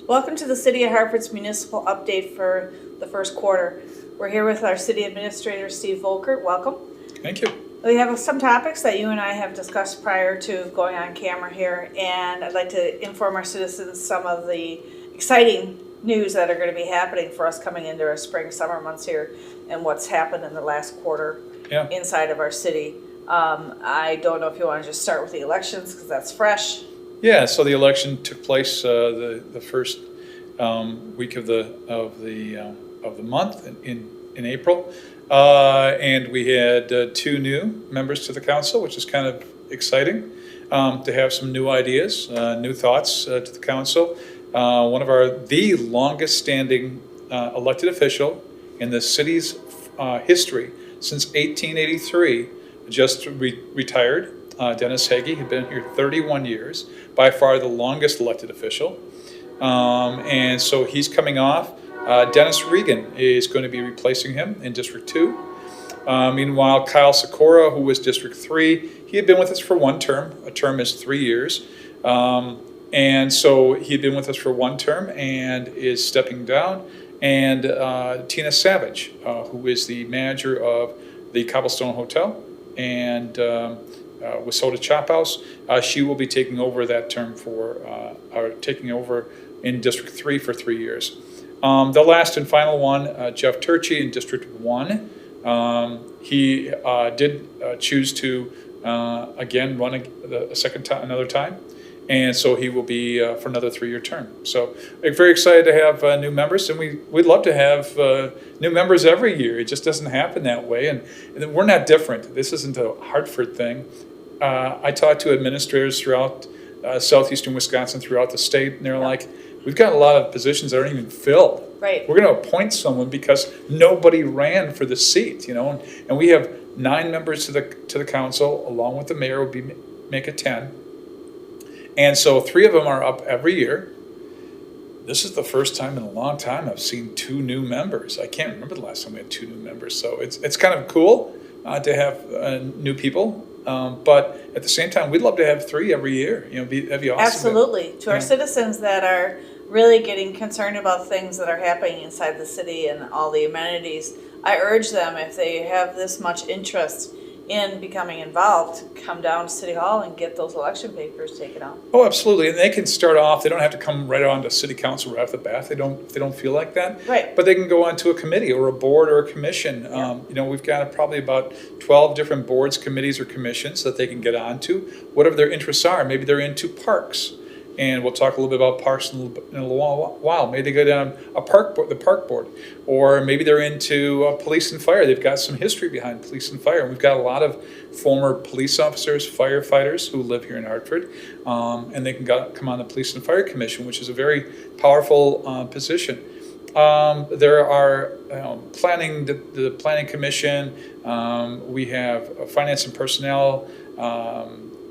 Welcome to the City of Hartford's municipal update for the first quarter. We're here with our City Administrator, Steve Volkert. Welcome. Thank you. We have some topics that you and I have discussed prior to going on camera here, and I'd like to inform our citizens some of the exciting news that are going to be happening for us coming into our spring, summer months here, and what's happened in the last quarter inside of our city. I don't know if you want to just start with the elections because that's fresh. Yeah, so the election took place the first week of the month in April, and we had two new members to the council, which is kind of exciting to have some new ideas, new thoughts to the council. One of the longest standing elected official in the city's history since 1883 just retired. Dennis Hagee had been here 31 years, by far the longest elected official. And so he's coming off. Dennis Regan is going to be replacing him in District 2. Meanwhile, Kyle Sikora, who was District 3, he had been with us for one term. A term is 3 years. And so he had been with us for one term and is stepping down. And Tina Savage, who is the manager of the Cobblestone Hotel and with Soda Chop House, she will be taking over that term taking over in District 3 for 3 years. The last and final one, Jeff Turchi in District 1. He did choose to again run another time. And so he will be for another 3-year term. So we're very excited to have new members, and we'd love to have new members every year. It just doesn't happen that way, and we're not different. This isn't a Hartford thing. I talk to administrators throughout southeastern Wisconsin, throughout the state, and they're like, we've got a lot of positions that aren't even filled. Right. We're going to appoint someone because nobody ran for the seat, and we have 9 members to the council, along with the mayor, make it 10. And so 3 of them are up every year. This is the first time in a long time I've seen 2 new members. I can't remember the last time we had 2 new members. So it's kind of cool to have new people. But at the same time, we'd love to have 3 every year. That'd be awesome. Absolutely. To our citizens that are really getting concerned about things that are happening inside the city and all the amenities, I urge them, if they have this much interest in becoming involved, come down to City Hall and get those election papers taken out. Oh, absolutely. And they can start off, they don't have to come right on to City Council right off the bat. They don't feel like that. Right. But they can go onto a committee or a board or a commission. Yeah. We've got probably about 12 different boards, committees, or commissions that they can get onto, whatever their interests are. Maybe they're into parks. And we'll talk a little bit about parks in a little while. Maybe they go down the park board, or maybe they're into police and fire. They've got some history behind police and fire. And we've got a lot of former police officers, firefighters who live here in Hartford, and they can come on the Police and Fire Commission, which is a very powerful position. There are planning, the Planning Commission. We have Finance and Personnel.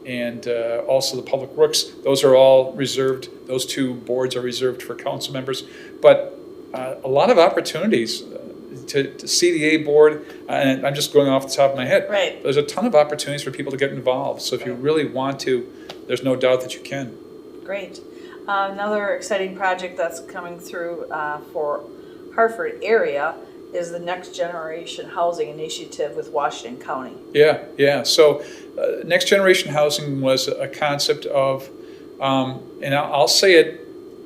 And also the Public Works. Those are all reserved. Those 2 boards are reserved for council members. But a lot of opportunities to CDA board, and I'm just going off the top of my head. Right. There's a ton of opportunities for people to get involved. So if you really want to, there's no doubt that you can. Great. Another exciting project that's coming through for Hartford area is the Next Generation Housing Initiative with Washington County. Yeah. So Next Generation Housing was a concept of, and I'll say it,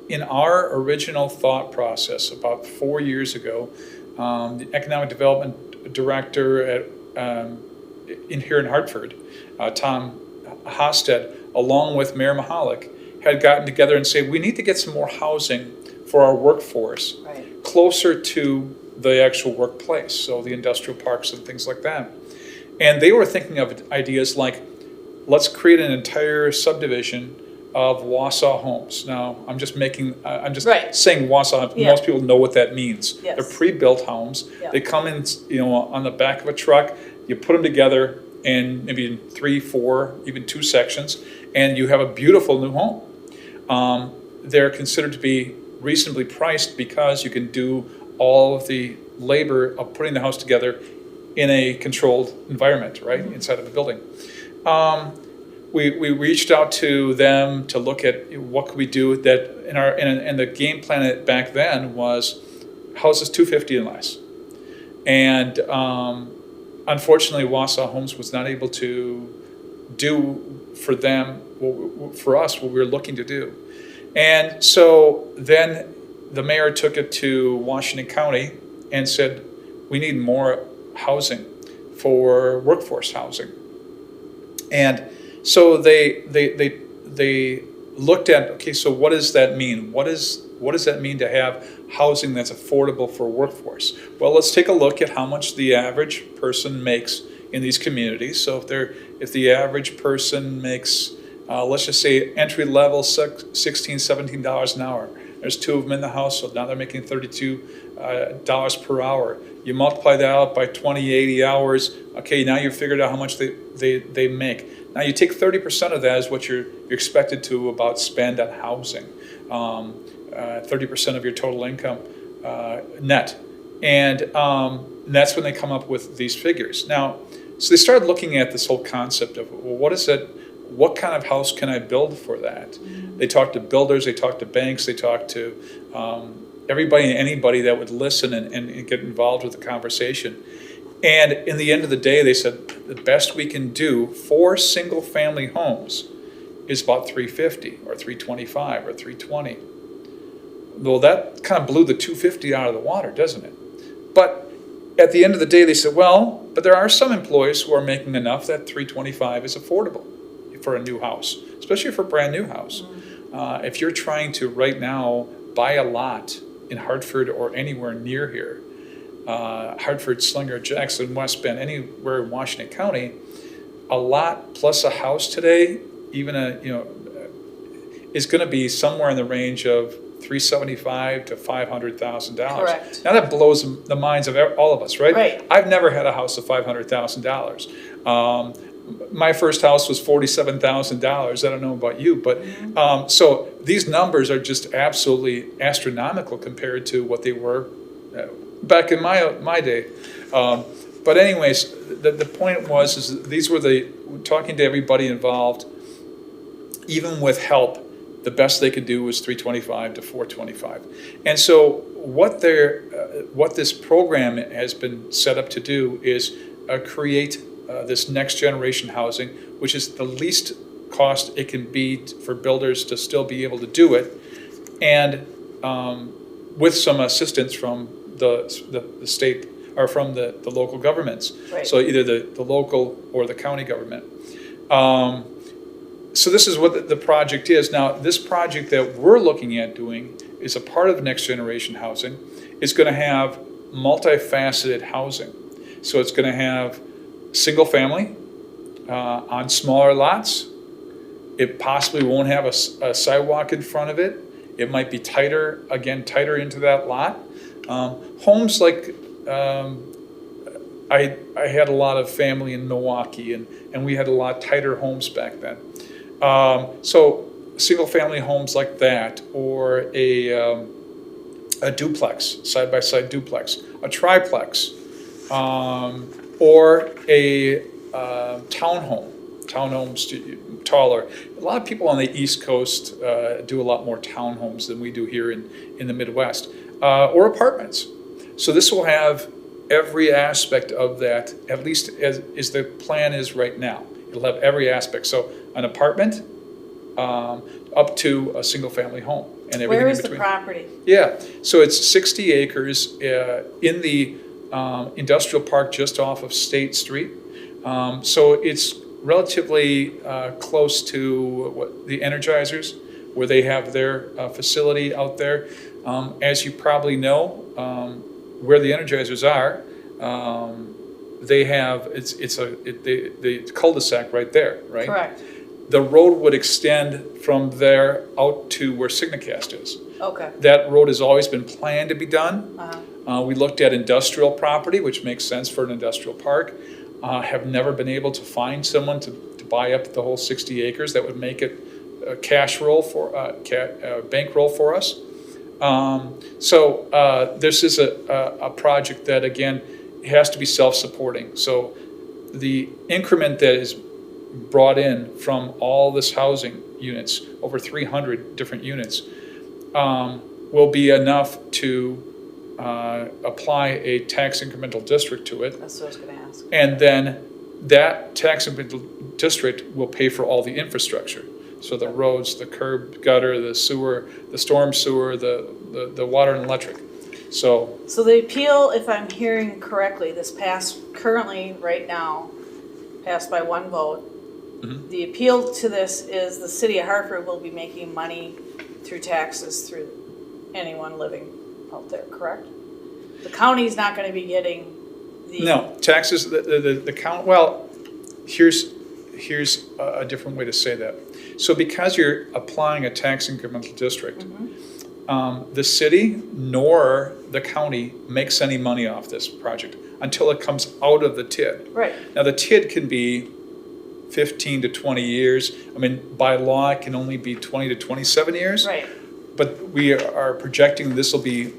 in our original thought process about 4 years ago, the Economic Development Director here in Hartford, Tom Hosted, along with Mayor Mahalik, had gotten together and said, we need to get some more housing for our workforce closer to the actual workplace, so the industrial parks and things like that. And they were thinking of ideas like, let's create an entire subdivision of Wausau homes. Now, I'm just saying Wausau. Yeah. Most people know what that means. Yes. They're pre-built homes. Yeah. They come in, on the back of a truck. You put them together, and maybe in 3, 4, even 2 sections, and you have a beautiful new home. They're considered to be reasonably priced because you can do all of the labor of putting the house together in a controlled environment, right, inside of the building. we reached out to them to look at what could we do that and the game plan back then was houses 250 and less. And unfortunately, Wausau Homes was not able to do for them, for us, what we were looking to do. And so then the mayor took it to Washington County and said, we need more housing for workforce housing. And so they looked at, okay, so what does that mean? What does that mean to have housing that's affordable for workforce? Well, let's take a look at how much the average person makes in these communities. So if the average person makes, let's just say entry level $16, $17 an hour. There's two of them in the household. Now they're making $32 per hour. You multiply that out by 20, 80 hours. Okay, now you've figured out how much they make. Now you take 30% of that is what you're expected to about spend on housing. 30% of your total income net. And that's when they come up with these figures. Now, so they started looking at this whole concept of, well, what kind of house can I build for that? They talked to builders, they talked to banks, they talked to everybody and anybody that would listen and get involved with the conversation. And in the end of the day, they said the best we can do for single family homes is about $350 or $325 or $320. Well, that kind of blew the $250 out of the water, doesn't it? But at the end of the day, they said, well, but there are some employees who are making enough that $325 is affordable for a new house, especially for a brand new house. If you're trying to right now buy a lot in Hartford or anywhere near here, Hartford, Slinger, Jackson, West Bend, anywhere in Washington County, a lot plus a house today, even is going to be somewhere in the range of $375,000 to $500,000. Correct. Now that blows the minds of all of us, right? Right. I've never had a house of $500,000. My first house was $47,000. I don't know about you, but so these numbers are just absolutely astronomical compared to what they were back in my day. But anyways, the point is these were talking to everybody involved, even with help. The best they could do was $325 to $425, and so what this program has been set up to do is create this next generation housing, which is the least cost it can be for builders to still be able to do it, and with some assistance from the state or from the local governments. Right. So either the local or the county government. So this is what the project is. Now, this project that we're looking at doing is a part of next generation housing. It's going to have multifaceted housing. So it's going to have single family on smaller lots. It possibly won't have a sidewalk in front of it. It might be tighter into that lot. Homes like I had a lot of family in Milwaukee, and we had a lot tighter homes back then. So single family homes like that, or a duplex, side-by-side duplex, a triplex, or a townhomes taller. A lot of people on the East Coast do a lot more townhomes than we do here in the Midwest, or apartments. So this will have every aspect of that, at least as the plan is right now. It'll have every aspect. So an apartment up to a single family home and everything in between. Where is the property? Yeah, so it's 60 acres in the industrial park just off of State Street. So it's relatively close to the Energizers, where they have their facility out there. As you probably know, where the Energizers are, they have the cul-de-sac right there, right? Correct. The road would extend from there out to where Signacast is. Okay. That road has always been planned to be done. Uh-huh. We looked at industrial property, which makes sense for an industrial park. Have never been able to find someone to buy up the whole 60 acres that would make it a bankroll for us. So this is a project that, again, has to be self-supporting. So the increment that is brought in from all this housing units, over 300 different units, will be enough to apply a tax incremental district to it. That's what I was gonna ask. And then that tax incremental district will pay for all the infrastructure. So the roads, the curb, gutter, the sewer, the storm sewer, the water and electric. So the appeal, if I'm hearing correctly, this passed currently, right now, passed by one vote. Mhm. The appeal to this is the city of Hartford will be making money through taxes through anyone living out there, correct? The county's not gonna be getting the. no, taxes, the count, well, here's a different way to say that. So because you're applying a tax incremental district, the city nor the county makes any money off this project until it comes out of the TID. Right, Now, the TID can be 15 to 20 years. I mean, by law, it can only be 20 to 27 years. right. But we are projecting this will be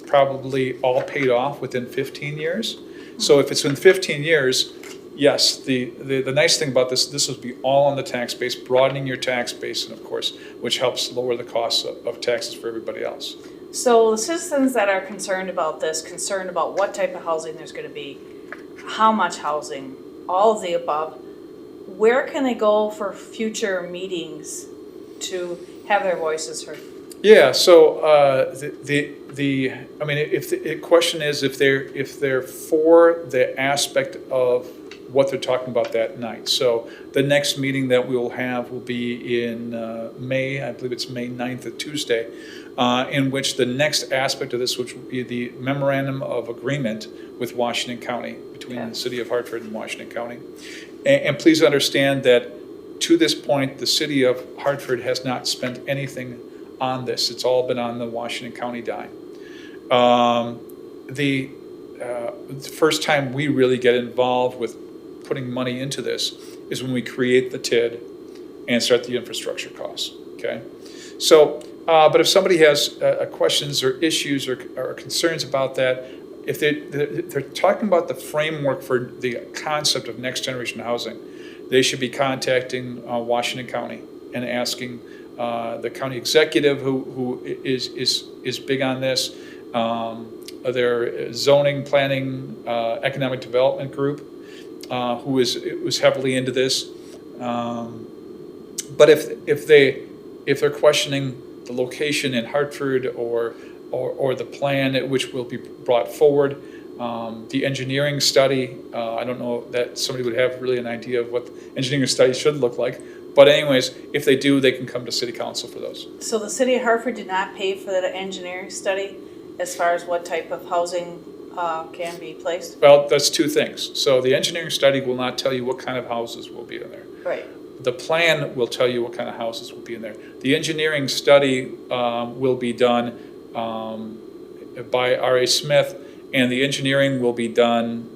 probably all paid off within 15 years. So if it's in 15 years, yes, the nice thing about this will be all on the tax base, broadening your tax base, and of course, which helps lower the costs of taxes for everybody else. So the citizens that are concerned about this, concerned about what type of housing there's gonna be, how much housing, all of the above, where can they go for future meetings to have their voices heard? Yeah, so I mean, if the question is if they're for the aspect of what they're talking about that night. So the next meeting that we will have will be in May, I believe it's May 9th, a Tuesday, in which the next aspect of this, which will be the memorandum of agreement with Washington County, between the city of Hartford and Washington County. And please understand that to this point, the city of Hartford has not spent anything on this. It's all been on the Washington County dime. The first time we really get involved with putting money into this is when we create the TID and start the infrastructure costs, okay? So, but if somebody has questions or issues or concerns about that, if they're talking about the framework for the concept of next generation housing, they should be contacting Washington County and asking the county executive who is big on this, their zoning, planning, economic development group, who was heavily into this. But if they're questioning the location in Hartford or the plan which will be brought forward, the engineering study, I don't know that somebody would have really an idea of what the engineering study should look like. But anyways, if they do, they can come to city council for those. So the city of Hartford did not pay for that engineering study as far as what type of housing can be placed? Well, that's two things. So the engineering study will not tell you what kind of houses will be in there. Right. The plan will tell you what kind of houses will be in there. The engineering study will be done by R.A. Smith, and the engineering will be done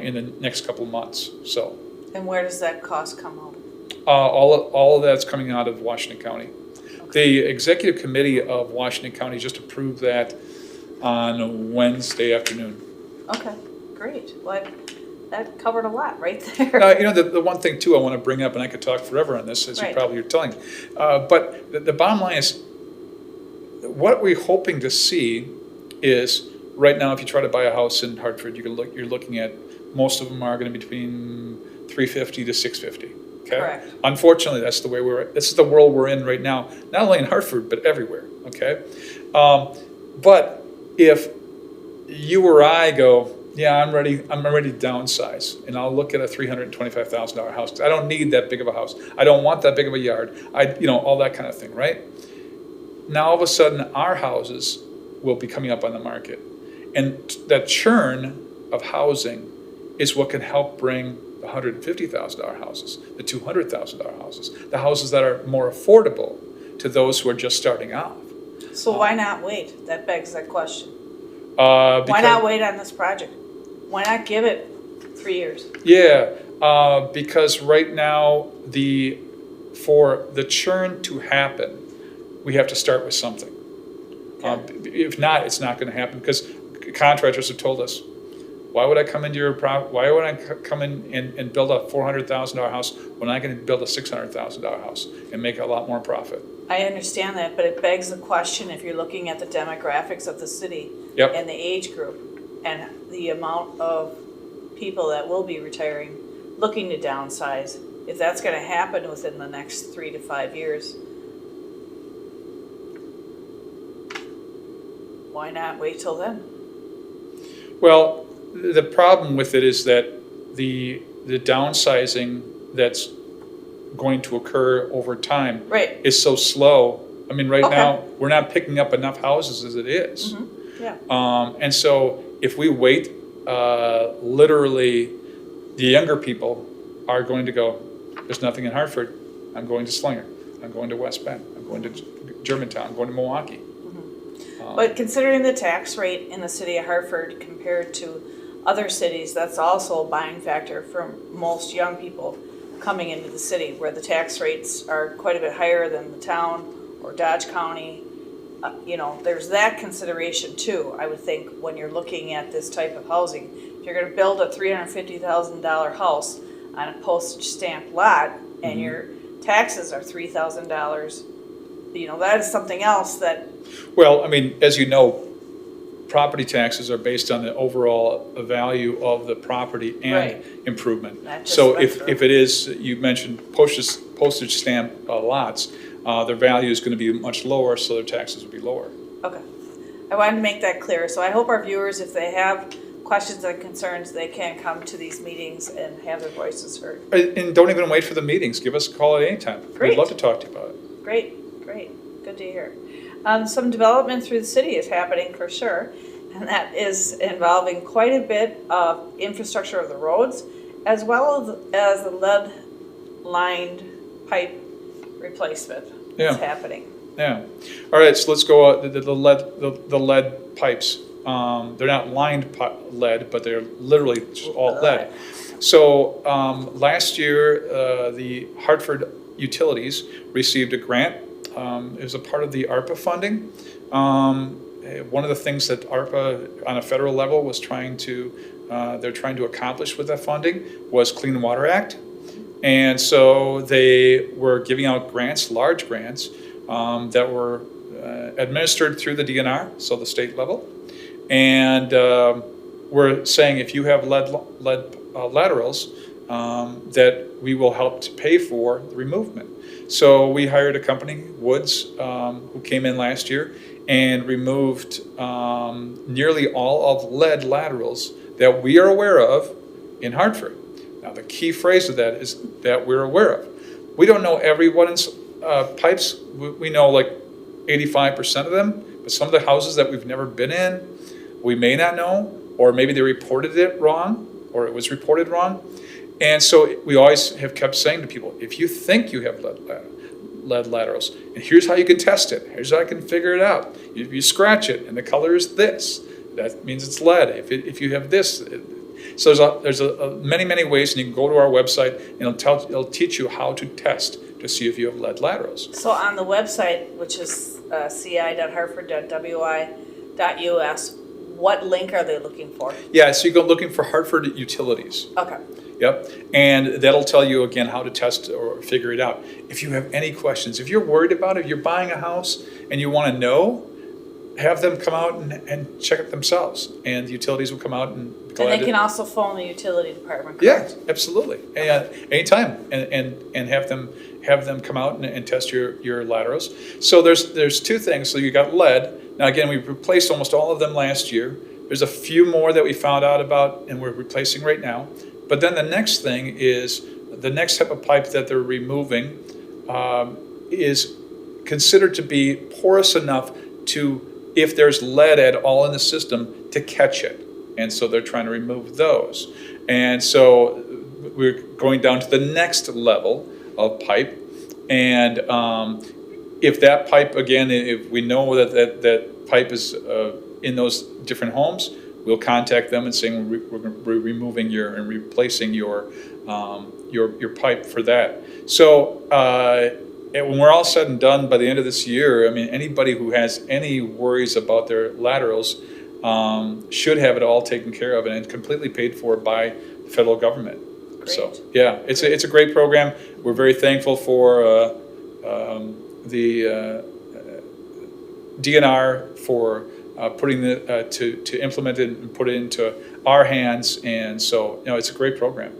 in the next couple of months. So. And where does that cost come out? All of that's coming out of Washington County. Okay. The executive committee of Washington County just approved that on Wednesday afternoon. Okay, great. Well, that covered a lot right there. You know, the one thing too I want to bring up, and I could talk forever on this, as you probably are telling, but the bottom line is, what we're hoping to see is, right now, if you try to buy a house in Hartford, you're looking at, most of them are going to be between $350,000 to $650,000. Okay. Correct. Unfortunately, that's the way this is the world we're in right now, not only in Hartford, but everywhere, okay? But if you or I go, yeah, I'm ready to downsize, and I'll look at a $325,000 house. I don't need that big of a house. I don't want that big of a yard. All that kind of thing, right? Now, all of a sudden, our houses will be coming up on the market. And that churn of housing is what can help bring the $150,000 houses, the $200,000 houses, the houses that are more affordable to those who are just starting off. So why not wait? That begs that question. Why not wait on this project? Why not give it 3 years? Yeah, because right now, for the churn to happen, we have to start with something. Okay. If not, it's not going to happen, because contractors have told us, Why would I come into your why would I come in and build a $400,000 house when I can build a $600,000 house and make a lot more profit? I understand that, but it begs the question if you're looking at the demographics of the city Yep. and the age group and the amount of people that will be retiring, looking to downsize, if that's going to happen within the next 3 to 5 years, why not wait till then? Well, the problem with it is that the downsizing that's going to occur over time Right. is so slow. I mean, right Okay. now, we're not picking up enough houses as it is. Yeah. And so if we wait, literally, the younger people are going to go, there's nothing in Hartford. I'm going to Slinger. I'm going to West Bend. I'm going to Germantown. I'm going to Milwaukee. But considering the tax rate in the city of Hartford compared to other cities, that's also a buying factor for most young people coming into the city, where the tax rates are quite a bit higher than the town or Dodge County. There's that consideration too, I would think, when you're looking at this type of housing. If you're gonna build a $350,000 house on a postage stamp lot and your taxes are $3,000, that is something else that. Well, I mean, as you know, property taxes are based on the overall value of the property and Right. improvement. Not just So rent if it is, you mentioned postage stamp lots, their value is going to be much lower, so their taxes will be lower. Okay. I wanted to make that clear. So I hope our viewers, if they have questions and concerns, they can come to these meetings and have their voices heard. And don't even wait for the meetings. Give us a call at any time. Great. We'd love to talk to you about it. Great. Good to hear. Some development through the city is happening for sure, and that is involving quite a bit of infrastructure of the roads, as well as the lead-lined pipe replacement that's happening. Yeah. All right, so let's go the lead pipes. They're not lined lead, but they're literally just all lead. So last year, the Hartford Utilities received a grant. It was a part of the ARPA funding. One of the things that ARPA on a federal level was trying to accomplish with that funding was Clean Water Act. And so they were giving out grants, large grants, that were administered through the DNR, so the state level. And we're saying if you have lead laterals, that we will help to pay for the removement. So we hired a company, Woods, who came in last year and removed nearly all of lead laterals that we are aware of in Hartford. Now, the key phrase of that is that we're aware of. We don't know everyone's pipes. We know like 85% of them, but some of the houses that we've never been in, we may not know, or maybe they reported it wrong, or it was reported wrong. And so we always have kept saying to people, if you think you have lead laterals, and here's how you can test it, here's how I can figure it out. If you scratch it and the color is this, that means it's lead. If you have this, so there's many ways, and you can go to our website and it'll teach you how to test to see if you have lead laterals. So on the website, which is ci.hartford.wi.us, what link are they looking for? Yeah, so you go looking for Hartford Utilities. Okay. Yep, and that'll tell you again how to test or figure it out. If you have any questions, if you're worried about it, if you're buying a house and you want to know, have them come out and check it themselves, and the utilities will come out and be glad And they can also phone the utility department, Yeah, correct? absolutely. Anytime, and have them come out and test your laterals. So there's two things. So you got lead. Now again, we replaced almost all of them last year. There's a few more that we found out about and we're replacing right now. But then the next thing is the next type of pipe that they're removing is considered to be porous enough to, if there's lead at all in the system, to catch it. And so they're trying to remove those. And so we're going down to the next level of pipe. And if that pipe, again, if we know that pipe is in those different homes, we'll contact them and saying we're removing and replacing your pipe for that. So when we're all said and done by the end of this year, I mean, anybody who has any worries about their laterals, should have it all taken care of and completely paid for by the federal government. Great. So yeah, it's a great program. We're very thankful for the DNR for putting to implement it and put it into our hands, and so it's a great program.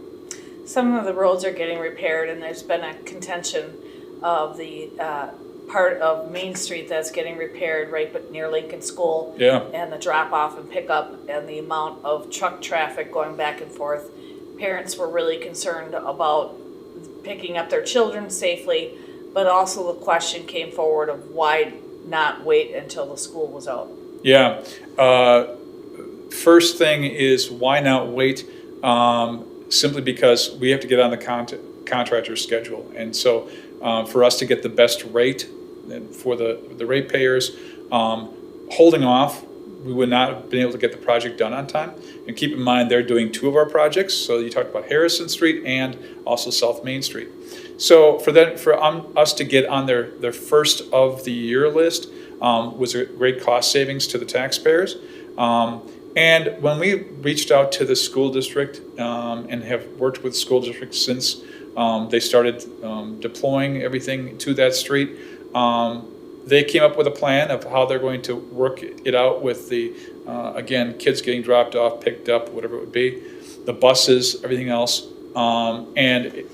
Some of the roads are getting repaired, and there's been a contention of the part of Main Street that's getting repaired right but near Lincoln School. Yeah. And the drop off and pickup and the amount of truck traffic going back and forth. Parents were really concerned about picking up their children safely, but also the question came forward of why not wait until the school was out. Yeah. First thing is, why not wait? Simply because we have to get on the contractor's schedule. And so for us to get the best rate for the ratepayers, holding off, we would not have been able to get the project done on time. And keep in mind, they're doing two of our projects. So you talked about Harrison Street and also South Main Street. So for us to get on their first of the year list was a great cost savings to the taxpayers. And when we reached out to the school district and have worked with school districts since they started deploying everything to that street, they came up with a plan of how they're going to work it out with the, again, kids getting dropped off, picked up, whatever it would be, the buses, everything else. And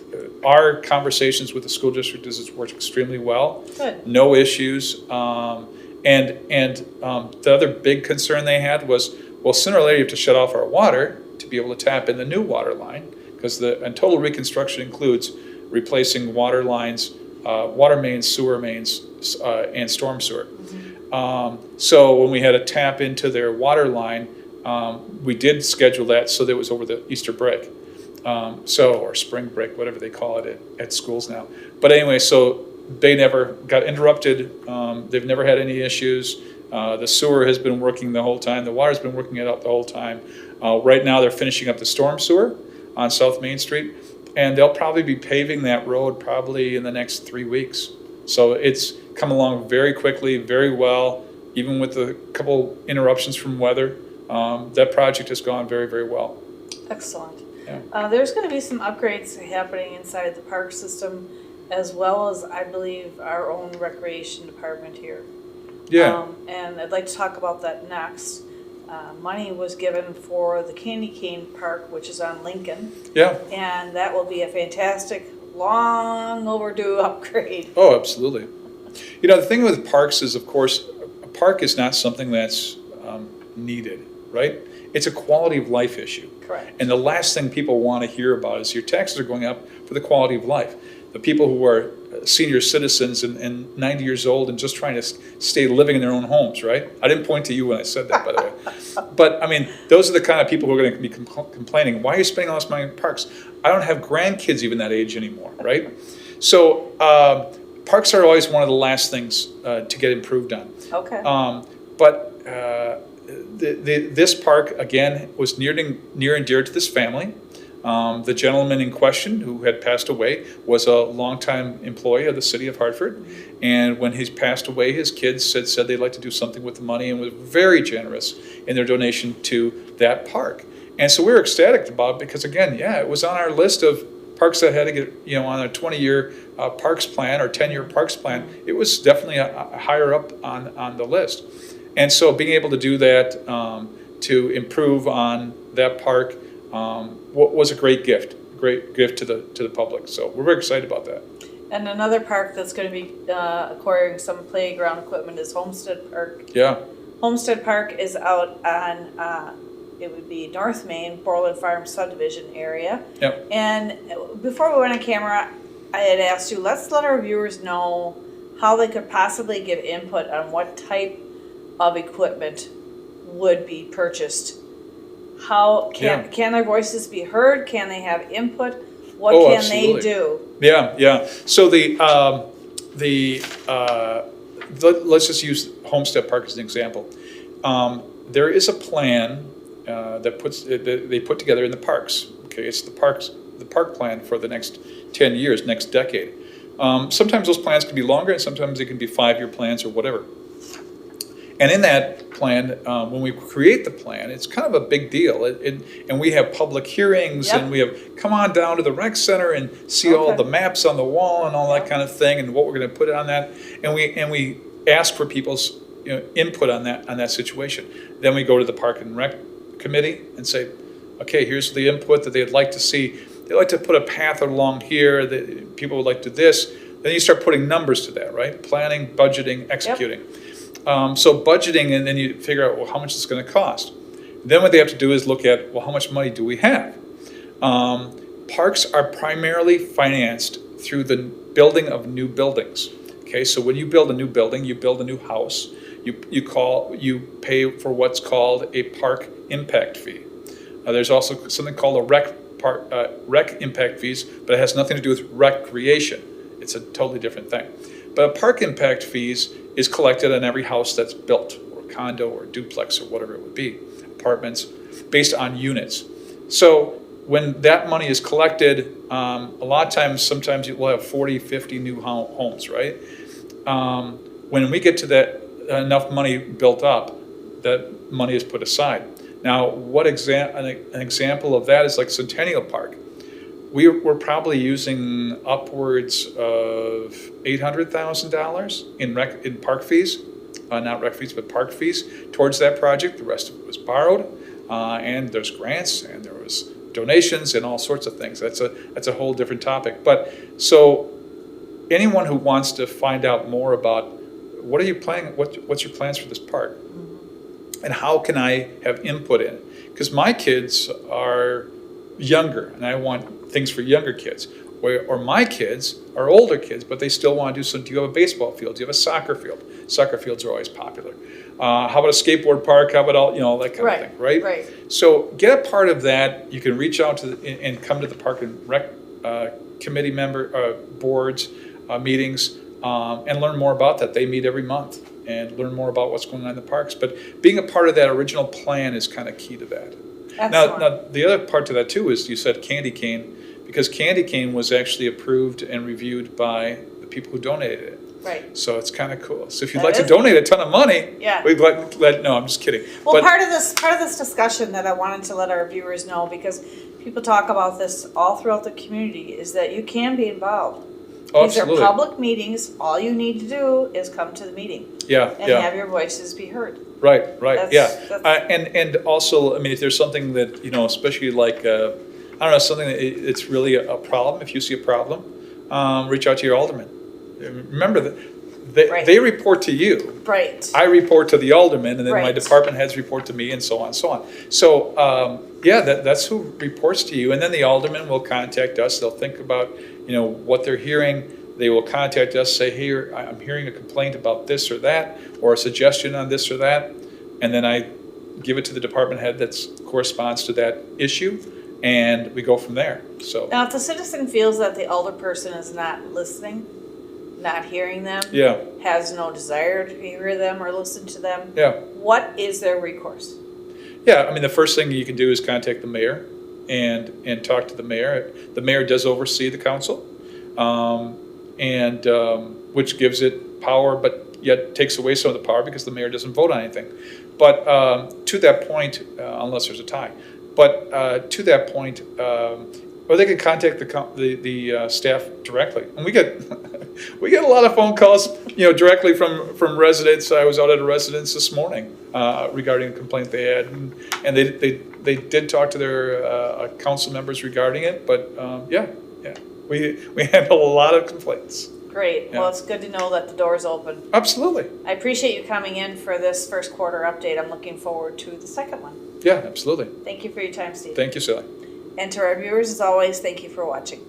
our conversations with the school district is it's worked extremely well. Good. No issues. And the other big concern they had was, well, sooner or later you have to shut off our water to be able to tap in the new water line, because and total reconstruction includes replacing water lines, water mains, sewer mains, and storm sewer. Mm-hmm. So when we had to tap into their water line, we did schedule that so that it was over the Easter break. Or spring break, whatever they call it at schools now. But anyway, so they never got interrupted. They've never had any issues. The sewer has been working the whole time. The water's been working it out the whole time. Right now they're finishing up the storm sewer on South Main Street, and they'll probably be paving that road probably in the next 3 weeks. So it's come along very quickly, very well, even with a couple interruptions from weather. That project has gone very, very well. Excellent. Yeah. There's going to be some upgrades happening inside the park system, as well as, I believe, our own recreation department here. Yeah. And I'd like to talk about that next. Money was given for the Candy Cane Park, which is on Lincoln. Yeah. And that will be a fantastic, long overdue upgrade. Oh, absolutely. The thing with parks is, of course, a park is not something that's needed, right? It's a quality of life issue. Correct. And the last thing people want to hear about is your taxes are going up for the quality of life. The people who are senior citizens and 90 years old and just trying to stay living in their own homes, right? I didn't point to you when I said that, by the way. But, I mean, those are the kind of people who are going to be complaining, why are you spending all this money in parks? I don't have grandkids even that age anymore, right? So parks are always one of the last things to get improved on. Okay. But this park, again, was near and dear to this family. The gentleman in question, who had passed away, was a longtime employee of the city of Hartford. And when he passed away, his kids said they'd like to do something with the money, and was very generous in their donation to that park. And so we were ecstatic about it because, again, it was on our list of parks that had to get, on a 20-year parks plan or 10-year parks plan. It was definitely a higher up on the list. And so being able to do that, to improve on that park, was a great gift to the public. So we're very excited about that. And another park that's going to be acquiring some playground equipment is Homestead Park. Yeah. Homestead Park is out on, it would be North Main, Borland Farm subdivision area. Yep. And before we went on camera, I had asked you, let's let our viewers know how they could possibly give input on what type of equipment would be purchased. How can their voices be heard? Can they have input? What can absolutely. they do? Yeah. So let's just use Homestead Park as an example. There is a plan that they put together in the parks. Okay, it's the park plan for the next 10 years, next decade. Sometimes those plans can be longer, and sometimes they can be 5-year plans or whatever. And in that plan, when we create the plan, it's kind of a big deal. And we have public hearings, Yep. and we have, come on down to the rec center and see all Okay. the maps on the wall and all that Yep. kind of thing, and what we're going to put on that. And we ask for people's input on that situation. Then we go to the Park and Rec Committee and say, okay, here's the input that they'd like to see. They'd like to put a path along here. That people would like to do this. Then you start putting numbers to that, right? Planning, budgeting, executing. So budgeting, and then you figure out, well, how much it's going to cost. Then what they have to do is look at, well, how much money do we have? Parks are primarily financed through the building of new buildings. Okay, so when you build a new building, you build a new house, you pay for what's called a park impact fee. There's also something called a rec impact fees, but it has nothing to do with recreation. It's a totally different thing. But a park impact fees is collected on every house that's built, or condo, or duplex, or whatever it would be, apartments, based on units. So when that money is collected, a lot of times, sometimes you will have 40, 50 new homes, right? When we get to that, enough money built up, that money is put aside. Now, an example of that is like Centennial Park. We're probably using upwards of $800,000 in park fees, not rec fees, but park fees towards that project. The rest of it was borrowed, and there's grants, and there was donations, and all sorts of things. That's a whole different topic. But so anyone who wants to find out more about what are you planning, what's your plans for this park, and how can I have input in it? Because my kids are younger, and I want things for younger kids. Or my kids are older kids, but they still want to do something. Do you have a baseball field? Do you have a soccer field? Soccer fields are always popular. How about a skateboard park? How about all that kind of thing, right? Right. So get a part of that. You can reach out to and come to the Park and Rec committee boards meetings and learn more about that. They meet every month and learn more about what's going on in the parks. But being a part of that original plan is kind of key to that. Excellent. Now, the other part to that too is you said candy cane, because candy cane was actually approved and reviewed by the people who donated it. Right. So it's kind of cool. So if you'd That like to is donate a ton of money, Yeah. we'd no, I'm just kidding. Well, But part of this discussion that I wanted to let our viewers know, because people talk about this all throughout the community, is that you can be involved. oh, These are absolutely. public meetings. All you need to do is come to the meeting Yeah, and yeah. have your voices be heard. Right, yeah. That's- And also, I mean, if there's something that, especially like, I don't know, something that it's really a problem, if you see a problem, reach out to your alderman. Remember that Right. they report to you. Right. I report to the alderman, and then my Right. department heads report to me, and so on and so on. So, that's who reports to you. And then the alderman will contact us. They'll think about, what they're hearing. They will contact us, say, hey, I'm hearing a complaint about this or that, or a suggestion on this or that. And then I give it to the department head that corresponds to that issue, and we go from there. So, Now, if the citizen feels that the elder person is not listening, not hearing them, yeah, has no desire to hear them or listen to them, yeah. what is their recourse? Yeah, I mean, the first thing you can do is contact the mayor and talk to the mayor. The mayor does oversee the council, which gives it power, but yet takes away some of the power because the mayor doesn't vote on anything. But to that point, unless there's a tie, but to that point, or they can contact the staff directly, and we get a lot of phone calls, directly from residents. I was out at a residence this morning regarding a complaint they had, and they did talk to their council members regarding it. But we handle a lot of complaints. Great. Yeah. Well, it's good to know that the door's open. Absolutely. I appreciate you coming in for this first quarter update. I'm looking forward to the second one. Yeah, absolutely. Thank you for your time, Steve. Thank you, Sally. And to our viewers, as always, thank you for watching.